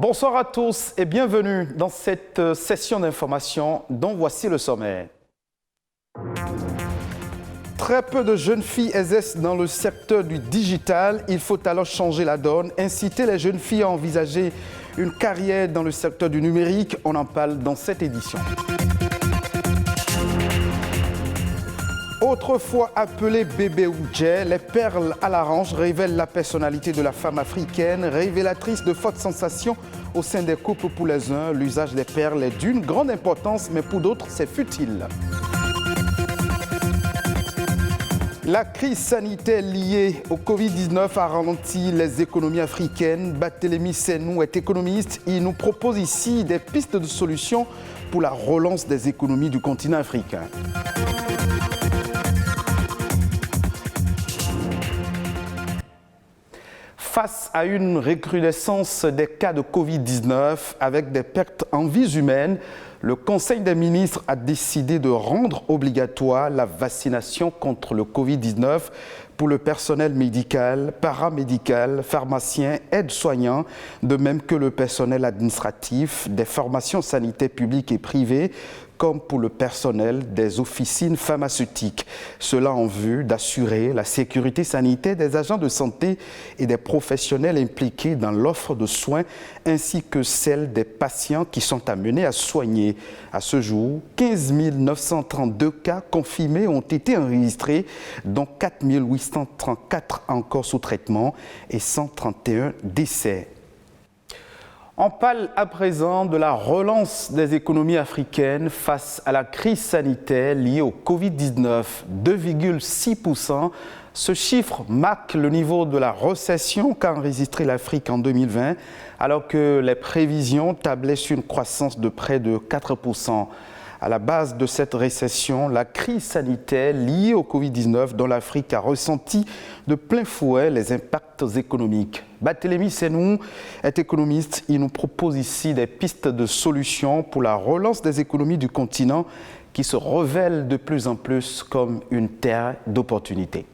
Bonsoir à tous et bienvenue dans cette session d'information dont voici le sommaire. Très peu de jeunes filles exercent dans le secteur du digital. Il faut alors changer la donne, inciter les jeunes filles à envisager une carrière dans le secteur du numérique. On en parle dans cette édition. Autrefois appelées bébé Oudjé, les perles à la range révèlent la personnalité de la femme africaine, révélatrice de fortes sensations au sein des couples. Pour les uns, l'usage des perles est d'une grande importance, mais pour d'autres, c'est futile. La crise sanitaire liée au Covid-19 a ralenti les économies africaines. Barthélémy Senou est économiste. Il nous propose ici des pistes de solutions pour la relance des économies du continent africain. Face à une recrudescence des cas de Covid-19 avec des pertes en vies humaines, le Conseil des ministres a décidé de rendre obligatoire la vaccination contre le Covid-19 pour le personnel médical, paramédical, pharmacien, aide-soignant, de même que le personnel administratif des formations sanitaires publiques et privées, comme pour le personnel des officines pharmaceutiques. Cela en vue d'assurer la sécurité sanitaire des agents de santé et des professionnels impliqués dans l'offre de soins, ainsi que celle des patients qui sont amenés à soigner. À ce jour, 15 932 cas confirmés ont été enregistrés, dont 4 834 encore sous traitement et 131 décès. On parle à présent de la relance des économies africaines face à la crise sanitaire liée au Covid-19, 2,6%. Ce chiffre marque le niveau de la récession qu'a enregistré l'Afrique en 2020, alors que les prévisions tablaient sur une croissance de près de 4%. À la base de cette récession, la crise sanitaire liée au Covid-19 dont l'Afrique a ressenti de plein fouet les impacts économiques. Barthélémy Senou est économiste. Il nous propose ici des pistes de solutions pour la relance des économies du continent qui se révèlent de plus en plus comme une terre d'opportunités.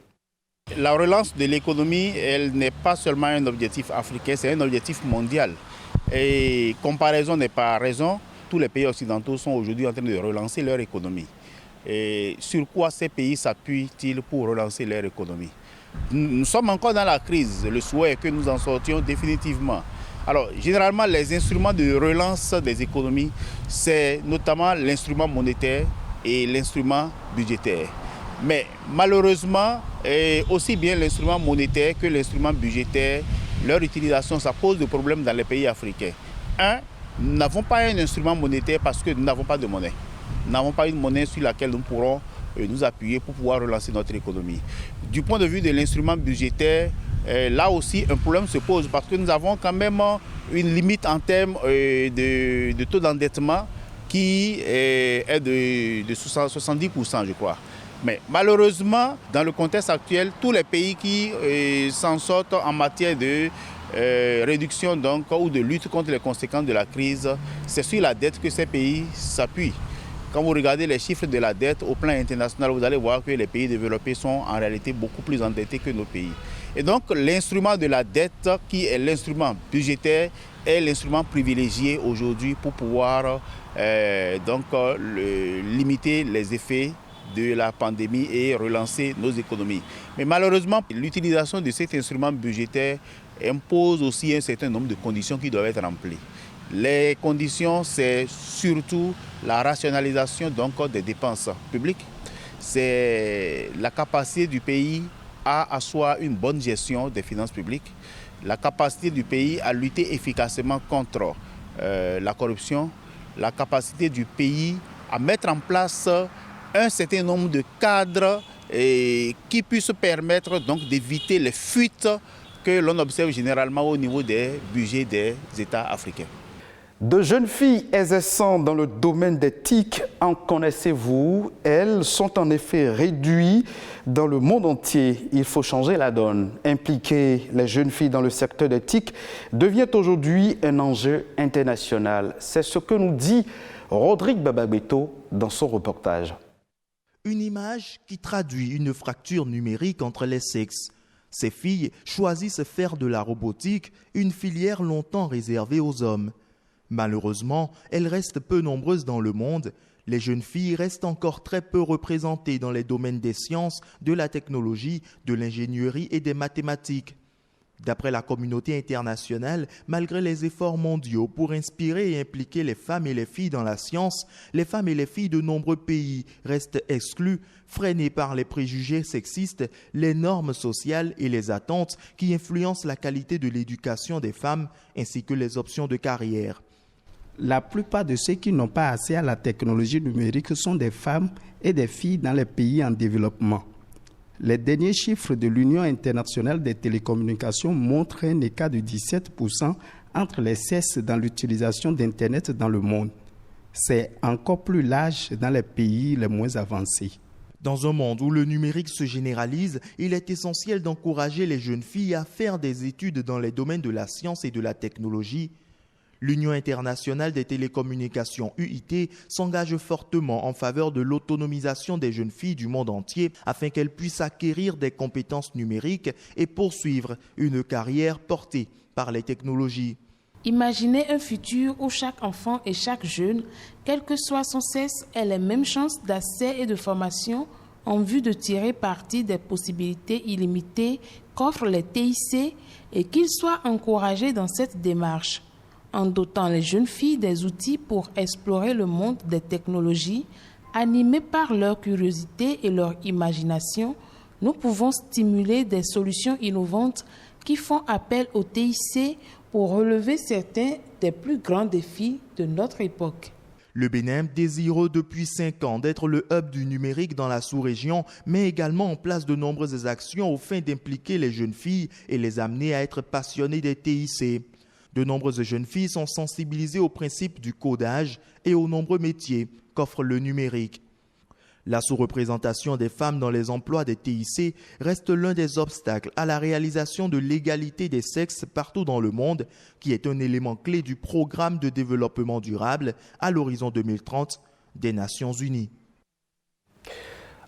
La relance de l'économie, elle n'est pas seulement un objectif africain, c'est un objectif mondial. Et comparaison n'est pas raison. Tous les pays occidentaux sont aujourd'hui en train de relancer leur économie. Et sur quoi ces pays s'appuient-ils pour relancer leur économie? Nous sommes encore dans la crise. Le souhait est que nous en sortions définitivement. Alors, généralement, les instruments de relance des économies, c'est notamment l'instrument monétaire et l'instrument budgétaire. Mais malheureusement, aussi bien l'instrument monétaire que l'instrument budgétaire, leur utilisation, ça pose des problèmes dans les pays africains. Nous n'avons pas un instrument monétaire parce que nous n'avons pas de monnaie. Nous n'avons pas une monnaie sur laquelle nous pourrons nous appuyer pour pouvoir relancer notre économie. Du point de vue de l'instrument budgétaire, là aussi un problème se pose parce que nous avons quand même une limite en termes de taux d'endettement qui est de 70%, je crois. Mais malheureusement, dans le contexte actuel, tous les pays qui s'en sortent en matière de réduction donc, ou de lutte contre les conséquences de la crise, c'est sur la dette que ces pays s'appuient. Quand vous regardez les chiffres de la dette au plan international, vous allez voir que les pays développés sont en réalité beaucoup plus endettés que nos pays. Et donc l'instrument de la dette, qui est l'instrument budgétaire, est l'instrument privilégié aujourd'hui pour pouvoir limiter les effets de la pandémie et relancer nos économies. Mais malheureusement, l'utilisation de cet instrument budgétaire impose aussi un certain nombre de conditions qui doivent être remplies. Les conditions, c'est surtout la rationalisation donc, des dépenses publiques. C'est la capacité du pays à asseoir une bonne gestion des finances publiques, la capacité du pays à lutter efficacement contre la corruption, la capacité du pays à mettre en place un certain nombre de cadres qui puissent permettre donc d'éviter les fuites que l'on observe généralement au niveau des budgets des États africains. De jeunes filles exerçant dans le domaine des TIC, en connaissez-vous? Elles sont en effet réduites dans le monde entier. Il faut changer la donne. Impliquer les jeunes filles dans le secteur des TIC devient aujourd'hui un enjeu international. C'est ce que nous dit Rodrigue Bababeto dans son reportage. Une image qui traduit une fracture numérique entre les sexes. Ces filles choisissent faire de la robotique, une filière longtemps réservée aux hommes. Malheureusement, elles restent peu nombreuses dans le monde. Les jeunes filles restent encore très peu représentées dans les domaines des sciences, de la technologie, de l'ingénierie et des mathématiques. D'après la communauté internationale, malgré les efforts mondiaux pour inspirer et impliquer les femmes et les filles dans la science, les femmes et les filles de nombreux pays restent exclues, freinées par les préjugés sexistes, les normes sociales et les attentes qui influencent la qualité de l'éducation des femmes ainsi que les options de carrière. La plupart de ceux qui n'ont pas accès à la technologie numérique sont des femmes et des filles dans les pays en développement. Les derniers chiffres de l'Union internationale des télécommunications montrent un écart de 17% entre les sexes dans l'utilisation d'Internet dans le monde. C'est encore plus large dans les pays les moins avancés. Dans un monde où le numérique se généralise, il est essentiel d'encourager les jeunes filles à faire des études dans les domaines de la science et de la technologie. L'Union internationale des télécommunications UIT s'engage fortement en faveur de l'autonomisation des jeunes filles du monde entier afin qu'elles puissent acquérir des compétences numériques et poursuivre une carrière portée par les technologies. Imaginez un futur où chaque enfant et chaque jeune, quel que soit son sexe, ait les mêmes chances d'accès et de formation en vue de tirer parti des possibilités illimitées qu'offrent les TIC et qu'ils soient encouragés dans cette démarche. En dotant les jeunes filles des outils pour explorer le monde des technologies, animées par leur curiosité et leur imagination, nous pouvons stimuler des solutions innovantes qui font appel au TIC pour relever certains des plus grands défis de notre époque. Le Bénin, désireux depuis 5 ans d'être le hub du numérique dans la sous-région, met également en place de nombreuses actions aux fins d'impliquer les jeunes filles et les amener à être passionnées des TIC. De nombreuses jeunes filles sont sensibilisées au principe du codage et aux nombreux métiers qu'offre le numérique. La sous-représentation des femmes dans les emplois des TIC reste l'un des obstacles à la réalisation de l'égalité des sexes partout dans le monde, qui est un élément clé du programme de développement durable à l'horizon 2030 des Nations Unies.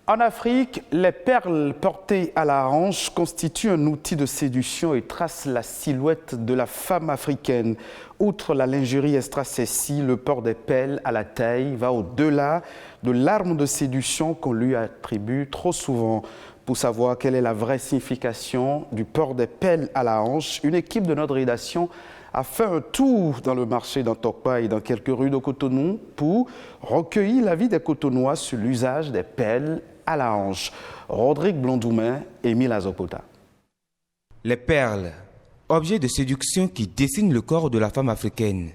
En Afrique, les perles portées à la hanche constituent un outil de séduction et tracent la silhouette de la femme africaine. Outre la lingerie extra-sexy, le port des perles à la taille va au-delà de l'arme de séduction qu'on lui attribue trop souvent. Pour savoir quelle est la vraie signification du port des perles à la hanche, une équipe de notre rédaction a fait un tour dans le marché d'Antokpa et dans quelques rues de Cotonou pour recueillir l'avis des Cotonois sur l'usage des perles à la hanche. Rodrigue Blondoumain et Mila Zopota. Les perles, objet de séduction qui dessine le corps de la femme africaine.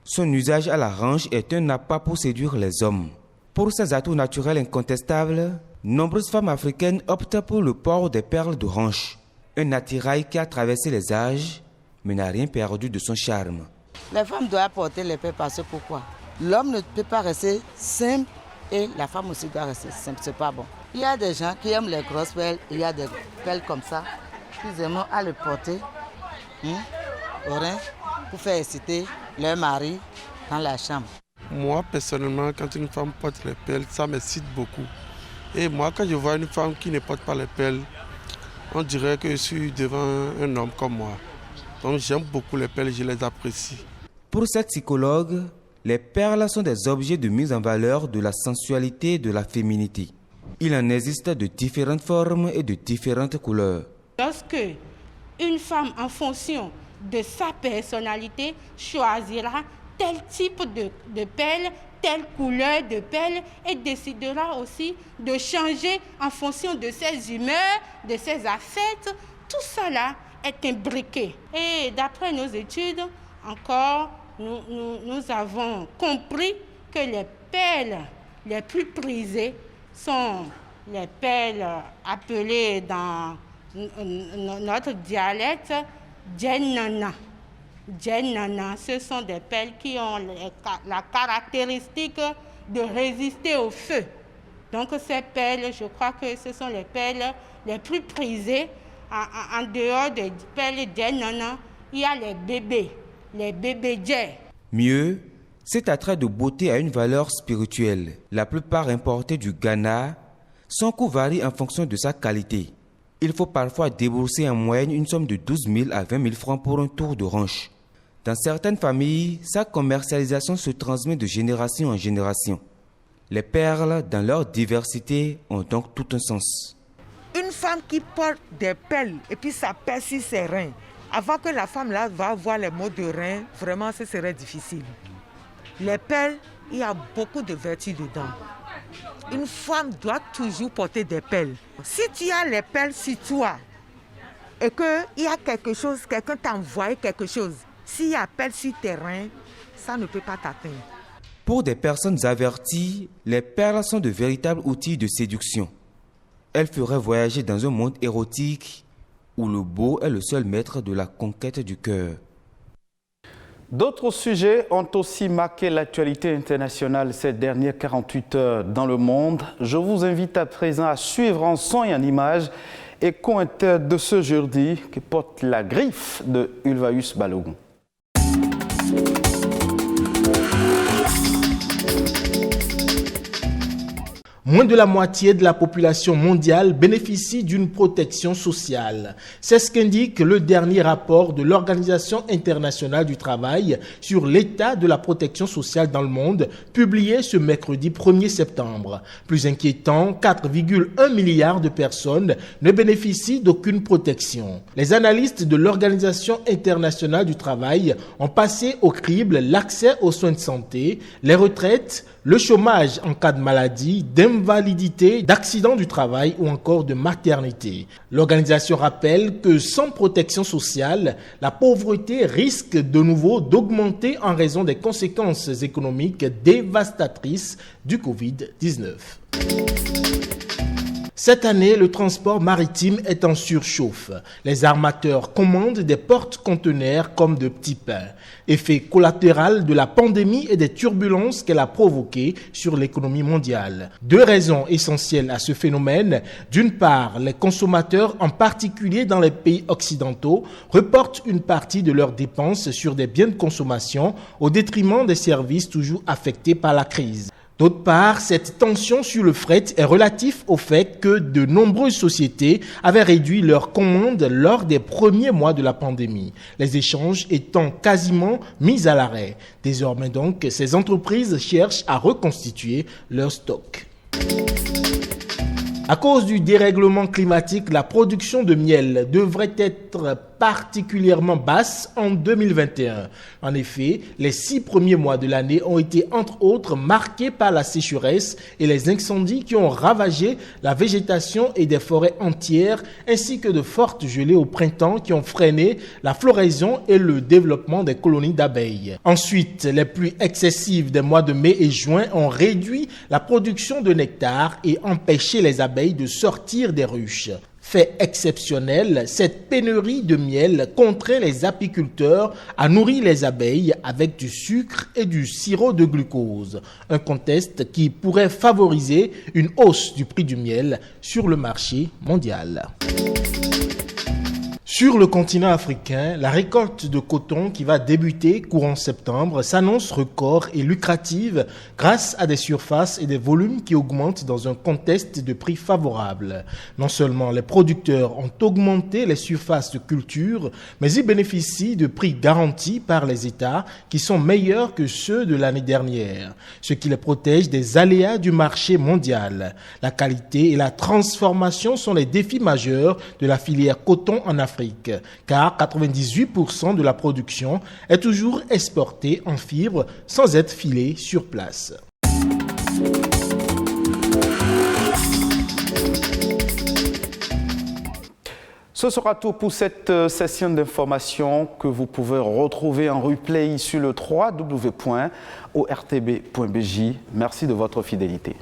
Son usage à la hanche est un appât pour séduire les hommes. Pour ses atouts naturels incontestables, nombreuses femmes africaines optent pour le port des perles de hanche. Un attirail qui a traversé les âges, mais n'a rien perdu de son charme. Les femmes doivent porter les perles parce que pourquoi? L'homme ne peut pas rester simple et la femme aussi doit rester simple, c'est pas bon. Il y a des gens qui aiment les grosses perles, il y a des perles comme ça, qu'ils aiment à le porter au rein pour faire exciter leur mari dans la chambre. Moi, personnellement, quand une femme porte les perles, ça m'excite beaucoup. Et moi, quand je vois une femme qui ne porte pas les perles, on dirait que je suis devant un homme comme moi. Donc j'aime beaucoup les perles, je les apprécie. Pour cette psychologue, les perles sont des objets de mise en valeur de la sensualité et de la féminité. Il en existe de différentes formes et de différentes couleurs. Lorsque une femme, en fonction de sa personnalité, choisira tel type de perles, telle couleur de perles et décidera aussi de changer en fonction de ses humeurs, de ses affects, tout cela est imbriqué. Et d'après nos études, encore, nous avons compris que les perles les plus prisées sont les perles appelées dans notre dialecte djennana. Djennana, ce sont des perles qui ont la caractéristique de résister au feu. Donc ces perles, je crois que ce sont les perles les plus prisées. En dehors des perles djennana, il y a les bébés djé. Mieux, cet attrait de beauté a une valeur spirituelle. La plupart importés du Ghana, son coût varie en fonction de sa qualité. il faut parfois débourser en moyenne une somme de 12 000 à 20 000 francs pour un tour de hanche. Dans certaines familles, sa commercialisation se transmet de génération en génération. Les perles, dans leur diversité, ont donc tout un sens. Une femme qui porte des perles et puis ça pèse sur ses reins, avant que la femme là va avoir les maux de reins, vraiment ce serait difficile. Les perles, il y a beaucoup de vertus dedans. Une femme doit toujours porter des perles. Si tu as les perles sur toi et qu'il y a quelque chose, quelqu'un t'a envoyé quelque chose, s'il y a perles sur tes reins, ça ne peut pas t'atteindre. Pour des personnes averties, les perles sont de véritables outils de séduction. Elles feraient voyager dans un monde érotique où le beau est le seul maître de la conquête du cœur. D'autres sujets ont aussi marqué l'actualité internationale ces dernières 48 heures dans le monde. Je vous invite à présent à suivre en son et en image Écho Inter de ce jeudi qui porte la griffe de Ulvaeus Balogun. Moins de la moitié de la population mondiale bénéficie d'une protection sociale. C'est ce qu'indique le dernier rapport de l'Organisation internationale du travail sur l'état de la protection sociale dans le monde, publié ce mercredi 1er septembre. Plus inquiétant, 4,1 milliards de personnes ne bénéficient d'aucune protection. Les analystes de l'Organisation internationale du travail ont passé au crible l'accès aux soins de santé, les retraites, le chômage en cas de maladie, d'invalidité, d'accident du travail ou encore de maternité. L'organisation rappelle que sans protection sociale, la pauvreté risque de nouveau d'augmenter en raison des conséquences économiques dévastatrices du Covid-19. Cette année, le transport maritime est en surchauffe. Les armateurs commandent des porte-conteneurs comme de petits pains. Effet collatéral de la pandémie et des turbulences qu'elle a provoquées sur l'économie mondiale. Deux raisons essentielles à ce phénomène. D'une part, les consommateurs, en particulier dans les pays occidentaux, reportent une partie de leurs dépenses sur des biens de consommation au détriment des services toujours affectés par la crise. D'autre part, cette tension sur le fret est relative au fait que de nombreuses sociétés avaient réduit leurs commandes lors des premiers mois de la pandémie, les échanges étant quasiment mis à l'arrêt. Désormais donc, ces entreprises cherchent à reconstituer leur stock. À cause du dérèglement climatique, la production de miel devrait être particulièrement basse en 2021. En effet, les 6 premiers mois de l'année ont été entre autres marqués par la sécheresse et les incendies qui ont ravagé la végétation et des forêts entières, ainsi que de fortes gelées au printemps qui ont freiné la floraison et le développement des colonies d'abeilles. Ensuite, les pluies excessives des mois de mai et juin ont réduit la production de nectar et empêché les abeilles de sortir des ruches. Fait exceptionnel, cette pénurie de miel contraint les apiculteurs à nourrir les abeilles avec du sucre et du sirop de glucose. Un contexte qui pourrait favoriser une hausse du prix du miel sur le marché mondial. Sur le continent africain, la récolte de coton qui va débuter courant septembre s'annonce record et lucrative grâce à des surfaces et des volumes qui augmentent dans un contexte de prix favorable. Non seulement les producteurs ont augmenté les surfaces de culture, mais ils bénéficient de prix garantis par les États qui sont meilleurs que ceux de l'année dernière, ce qui les protège des aléas du marché mondial. La qualité et la transformation sont les défis majeurs de la filière coton en Afrique, car 98% de la production est toujours exportée en fibre sans être filée sur place. Ce sera tout pour cette session d'information que vous pouvez retrouver en replay sur le www.ortb.bj. Merci de votre fidélité.